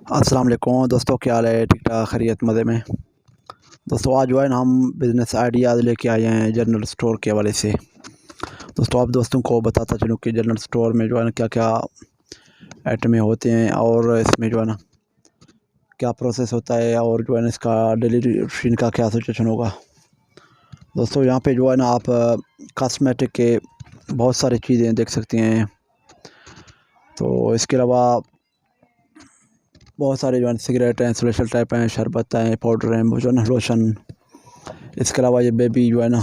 अस्सलाम वालेकुम दोस्तों, क्या हाल है? ठीक ठाक, खैरियत, मज़े में। दोस्तों आज जो है ना हम बिज़नेस आइडियाज़ लेके आए हैं जनरल स्टोर के हवाले से। दोस्तों आप दोस्तों को बताता चलूँ कि जनरल स्टोर में जो है ना क्या क्या आइटमें होते हैं और इसमें जो है ना क्या प्रोसेस होता है और जो है ना इसका डिलीवरी रूटीन का क्या सिचुएशन होगा। दोस्तों यहाँ पे जो है ना आप कॉस्मेटिक के बहुत सारी चीज़ें देख सकते हैं। तो इसके अलावा बहुत सारे जो है सिगरेट हैं, सोशल टाइप हैं, शरबत हैं, पाउडर हैं, जो है ना लोशन। इसके अलावा ये बेबी जो है ना,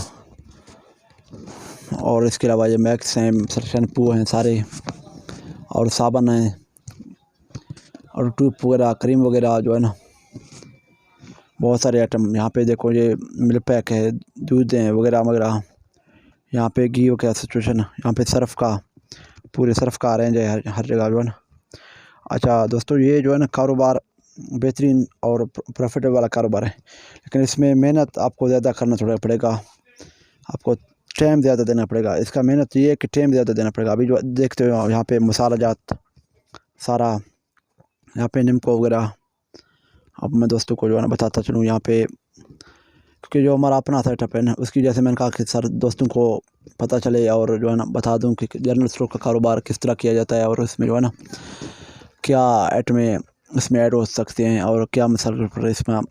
और इसके अलावा ये मैक्स हैं, शैम्पू हैं सारे, और साबुन हैं, और ट्यूब वगैरह, क्रीम वगैरह जो है ना, बहुत सारे आइटम। यहाँ पे देखो ये मिल्क पैक है, दूध हैं वगैरह वगैरह। यहाँ पे घी का सिचुएशन, यहाँ पे सर्फ़ का, पूरे सर्फ़ का रेंज है हर जगह जो है ना। अच्छा दोस्तों, ये जो है ना कारोबार बेहतरीन और प्रॉफिटेबल वाला कारोबार है, लेकिन इसमें मेहनत आपको ज़्यादा करना थोड़ा पड़ेगा, आपको टाइम ज़्यादा देना पड़ेगा। इसका मेहनत ये है कि टाइम ज़्यादा देना पड़ेगा। अभी जो देखते हो यहाँ पे मसाला जात सारा, यहाँ पे निम्को वगैरह। अब मैं दोस्तों को जो है ना बताता चलूँ यहाँ पे, क्योंकि जो हमारा अपना सेटअप है ना, उसकी जैसे मैंने कहा कि सर दोस्तों को पता चले और जो है ना बता दूँ कि जनरल स्टोर का कारोबार किस तरह किया जाता है और इसमें जो है ना क्या आइटमें इसमें ऐड हो सकते हैं और क्या मतलब इसमें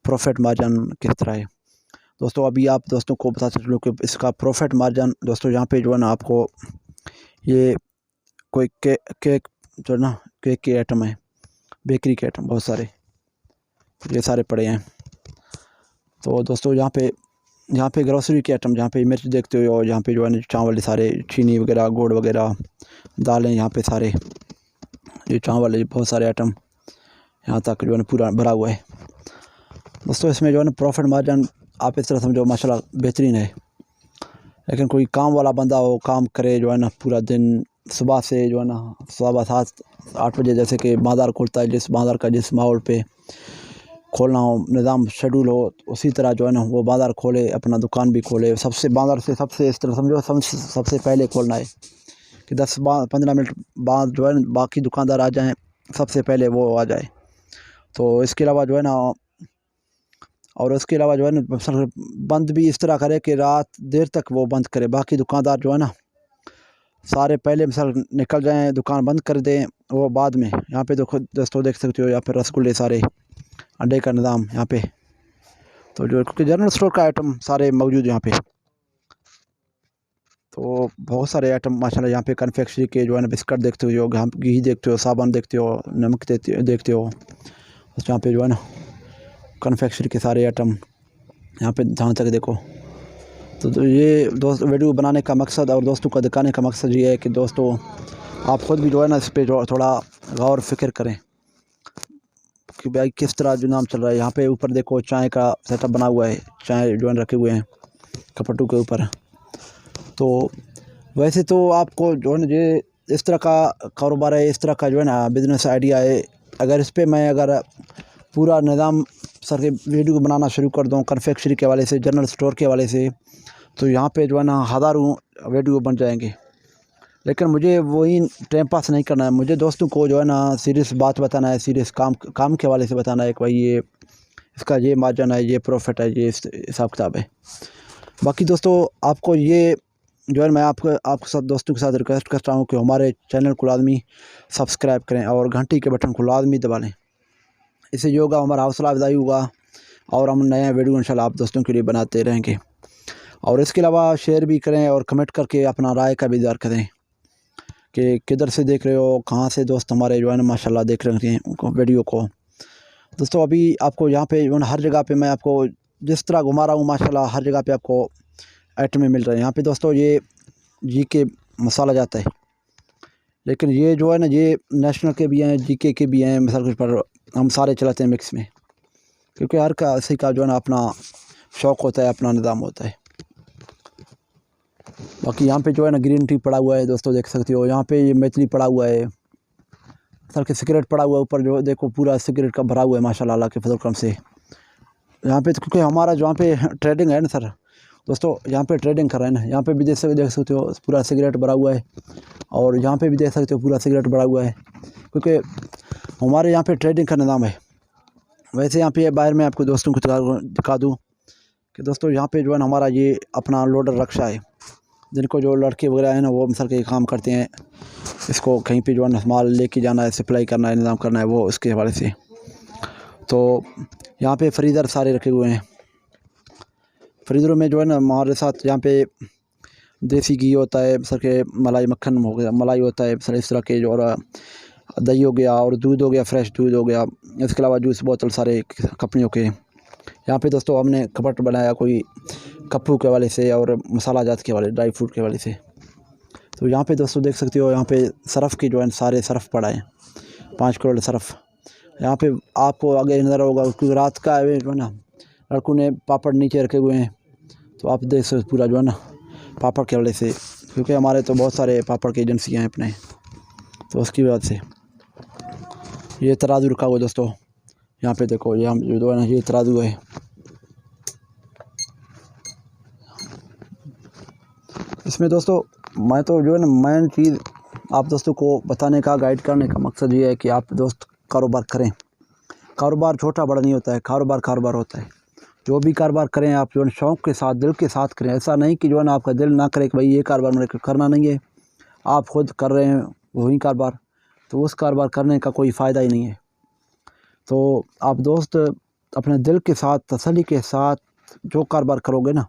प्रॉफिट मार्जिन किस तरह है। दोस्तों अभी आप दोस्तों को बताता चलूँ कि इसका प्रॉफिट मार्जिन दोस्तों यहाँ पे जो है ना आपको ये कोई केक जो है ना, केक के आइटम है, बेकरी के आइटम बहुत सारे, ये सारे पड़े हैं। तो दोस्तों यहाँ पे ग्रोसरी के आइटम, जहाँ पे मिर्च देखते हो, और यहाँ पे जो है ना चावल सारे, चीनी वगैरह, गुड़ वगैरह, दालें, यहाँ पे सारे ये चावल है, बहुत सारे आइटम यहाँ तक जो है ना पूरा भरा हुआ है। दोस्तों इसमें जो है ना प्रॉफिट मार्जिन आप इस तरह समझो माशाल्लाह बेहतरीन है। लेकिन कोई काम वाला बंदा हो, काम करे जो है ना पूरा दिन, सुबह से जो है ना 7:30-8 बजे जैसे कि बाज़ार खुलता है, जिस बाज़ार का जिस माहौल पे खोलना हो, निज़ाम शेड्यूल हो, उसी तरह जो है ना वो बाज़ार खोले, अपना दुकान भी खोले। सबसे बाज़ार से सबसे इस तरह समझो सबसे पहले खोलना है कि 10-15 मिनट बाद जो है ना बाकी दुकानदार आ जाएँ, सबसे पहले वो आ जाए। तो इसके अलावा जो है ना, और उसके अलावा जो है ना सर बंद भी इस तरह करे कि रात देर तक वो बंद करे, बाकी दुकानदार जो है ना सारे पहले मिसाल निकल जाएँ, दुकान बंद कर दें, वो बाद में। यहाँ पे देखो दोस्तों देख सकते हो, यहाँ पे रसगुल्ले सारे, अंडे का निज़ाम यहाँ पे। तो जो क्योंकि जनरल स्टोर का आइटम सारे मौजूद यहाँ पे, तो बहुत सारे आइटम माशाल्लाह। यहाँ पे कन्फेक्शनरी के जो है ना बिस्किट देखते हो, यहाँ घी देखते हो, साबुन देखते हो, नमक देखते हो। बस यहाँ पे जो है ना कन्फेक्शनरी के सारे आइटम यहाँ पे जहाँ तक देखो। तो ये दोस्त वीडियो बनाने का मकसद और दोस्तों को दिखाने का मकसद ये है कि दोस्तों आप ख़ुद भी जो है ना इस पे जो थोड़ा गौर फ़िक्र करें कि भाई किस तरह जो नाम चल रहा है। यहाँ पे ऊपर देखो चाय का सेटअप बना हुआ है, चाय जो है रखे हुए हैं कपटू के ऊपर। तो वैसे तो आपको जो है ना ये इस तरह का कारोबार है, इस तरह का जो है ना बिज़नेस आइडिया है। अगर इस पर मैं अगर पूरा निज़ाम सर के वीडियो बनाना शुरू कर दूँ कन्फेक्शनरी के हवाले से, जनरल स्टोर के हवाले से, तो यहाँ पे जो है ना हज़ारों वीडियो बन जाएंगे। लेकिन मुझे वही टाइम पास नहीं करना है, मुझे दोस्तों को जो है ना सीरियस बात बताना है, सीरियस काम के हवाले से बताना है कि भाई ये इसका ये मार्जिन है, ये प्रॉफिट है, ये हिसाब किताब है। बाकी दोस्तों आपको ये जो है मैं आपके साथ दोस्तों के साथ रिक्वेस्ट करता हूँ कि हमारे चैनल को लाजमी सब्सक्राइब करें और घंटी के बटन को लाजमी दबा लें। इससे जो होगा हमारा हौसला अफजाई होगा और हम नया वीडियो इंशाल्लाह आप दोस्तों के लिए बनाते रहेंगे। और इसके अलावा शेयर भी करें और कमेंट करके अपना राय का भी इज़हार करें कि किधर से देख रहे हो, कहाँ से दोस्त हमारे जो है ना माशाल्लाह देख रहे हैं वीडियो को। दोस्तों अभी आपको यहाँ पे जो है हर जगह पे मैं आपको जिस तरह घुमा रहा हूँ माशाल्लाह, हर जगह पे आपको आइटमें मिल रहे हैं। यहाँ पे दोस्तों ये जी के मसाला जाता है, लेकिन ये जो है ना ये नेशनल के भी हैं, जीके के भी हैं, मिसाल के पर हम सारे चलाते हैं मिक्स में, क्योंकि हर का किसी का जो है ना अपना शौक़ होता है, अपना निज़ाम होता है। बाकी यहाँ पे जो है ना ग्रीन टी पड़ा हुआ है दोस्तों, देख सकते हो। यहाँ पे ये मैथिली पड़ा हुआ है, सर के सिगरेट पड़ा हुआ है ऊपर, जो देखो पूरा सिगरेट का भरा हुआ है माशाल्लाह, अल्लाह के फजल करम से। यहाँ पे तो क्योंकि हमारा जहाँ पे ट्रेडिंग है ना सर, दोस्तों यहाँ पे ट्रेडिंग कर रहे हैं ना, यहाँ पे भी देख सकते हो पूरा सिगरेट भरा हुआ है, और यहाँ पे भी देख सकते हो पूरा सिगरेट भरा हुआ है, क्योंकि हमारे यहाँ पे ट्रेडिंग का निज़ाम है। वैसे यहाँ पे बाहर में आपको दोस्तों को दिखा दूँ कि दोस्तों यहाँ पे जो है ना हमारा ये अपना लोडर रक्षा है, जिनको जो लड़के वगैरह हैं ना वो मिसल के काम करते हैं, इसको कहीं पे जो है ना माल लेके जाना है, सप्लाई करना है, निज़ाम करना है, वो उसके हवाले से। तो यहाँ पे फ्रीज़र सारे रखे हुए हैं। फ्रीज़रों में जो है ना हमारे साथ यहाँ पे देसी घी होता है, मिसल के मलाई मक्खन हो गया, मलाई होता है मिसल इस तरह के, जो और दही हो गया, और दूध हो गया, फ्रेश दूध हो गया। इसके अलावा जूस बोतल सारे कंपनियों के। यहाँ पे दोस्तों हमने कपट बनाया कोई कप्पू के वाले से और मसाला जात के वाले, ड्राई फ्रूट के वाले से। तो यहाँ पे दोस्तों देख सकते हो यहाँ पे सरफ़ की जो है सारे सरफ़ पड़ा है, 5 करोड़ सरफ़। यहाँ पे आपको आगे नज़र होगा, क्योंकि रात का है जो है ना, लड़कों ने पापड़ नीचे रखे हुए हैं, तो आप देख सकते पूरा जो है ना पापड़ के वाले से, क्योंकि हमारे तो बहुत सारे पापड़ की एजेंसियाँ हैं अपने, तो उसकी वजह से ये तराजू रखा हुआ दोस्तों। यहाँ पे देखो ये हम जो है ना ये तराजू है। इसमें दोस्तों मैं तो जो है ना मेन चीज़ आप दोस्तों को बताने का, गाइड करने का मकसद ये है कि आप दोस्त कारोबार करें। कारोबार छोटा बड़ा नहीं होता है, कारोबार होता है। जो भी कारोबार करें आप जो है शौक़ के साथ, दिल के साथ करें। ऐसा नहीं कि जो है ना आपका दिल ना करे कि भाई ये कारोबार मेरे को करना नहीं है, आप खुद कर रहे हैं वही कारोबार, तो उस कारोबार करने का कोई फ़ायदा ही नहीं है। तो आप दोस्त अपने दिल के साथ, तसल्ली के साथ जो कारोबार करोगे ना,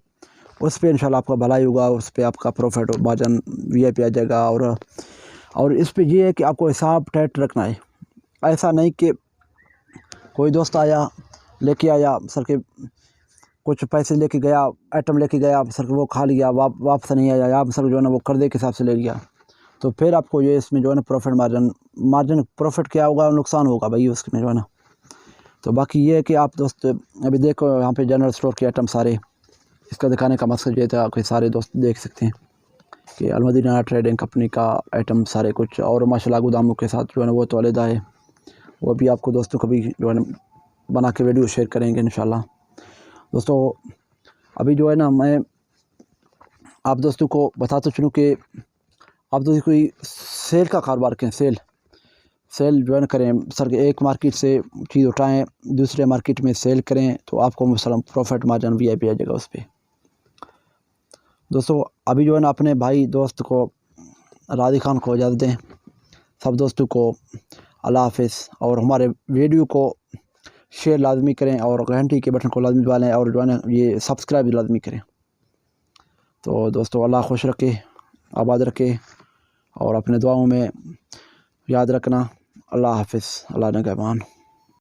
उस पे इंशाल्लाह आपका भलाई होगा, उस पे आपका प्रॉफिट मार्जिन वीआईपी आ जाएगा। और इस पे ये है कि आपको हिसाब टाइट रखना है। ऐसा नहीं कि कोई दोस्त आया लेके आया सर के कुछ पैसे लेके गया, आइटम लेके गया सर के, वो खा लिया, वापस नहीं आया, आप सर जो है ना वो कर्जे के हिसाब से ले लिया, तो फिर आपको ये इसमें जो है ना प्रॉफिट मार्जिन प्रॉफिट क्या होगा, नुकसान होगा भाई उसमें जो है ना। तो बाकी ये है कि आप दोस्त अभी देखो यहाँ पे जनरल स्टोर के आइटम सारे, इसका दिखाने का मकसद ये था कि सारे दोस्त देख सकते हैं कि अलमदीना ट्रेडिंग कंपनी का आइटम सारे कुछ, और माशाल्लाह गोदामों के साथ जो है ना वो तो अलग है, वो भी आपको दोस्तों कभी जो है ना बना के वीडियो शेयर करेंगे इंशाल्लाह। दोस्तों अभी जो है ना मैं आप दोस्तों को बताता चलूँ कि आप दोस्तों कोई सेल का कारोबार करें, सेल जो है ना करें सर के, एक मार्केट से चीज़ उठाएँ दूसरे मार्केट में सेल करें, तो आपको मसलन प्रॉफिट मार्जिन वीआईपी आ जाएगा उस पर। दोस्तों अभी जो है ना अपने भाई दोस्त को, राधी खान को इजाज़त दें। सब दोस्तों को अल्लाह हाफ़िज़, और हमारे वीडियो को शेयर लाजमी करें, और घंटी के बटन को लाजमी दबा लें, और जो है ना ये सब्सक्राइब लाजमी करें। तो दोस्तों अल्लाह खुश रखे, आबाद रखे, और अपने दुआओं में याद रखना। अल्लाह हाफ़िज़, अल्लाह निगहबान।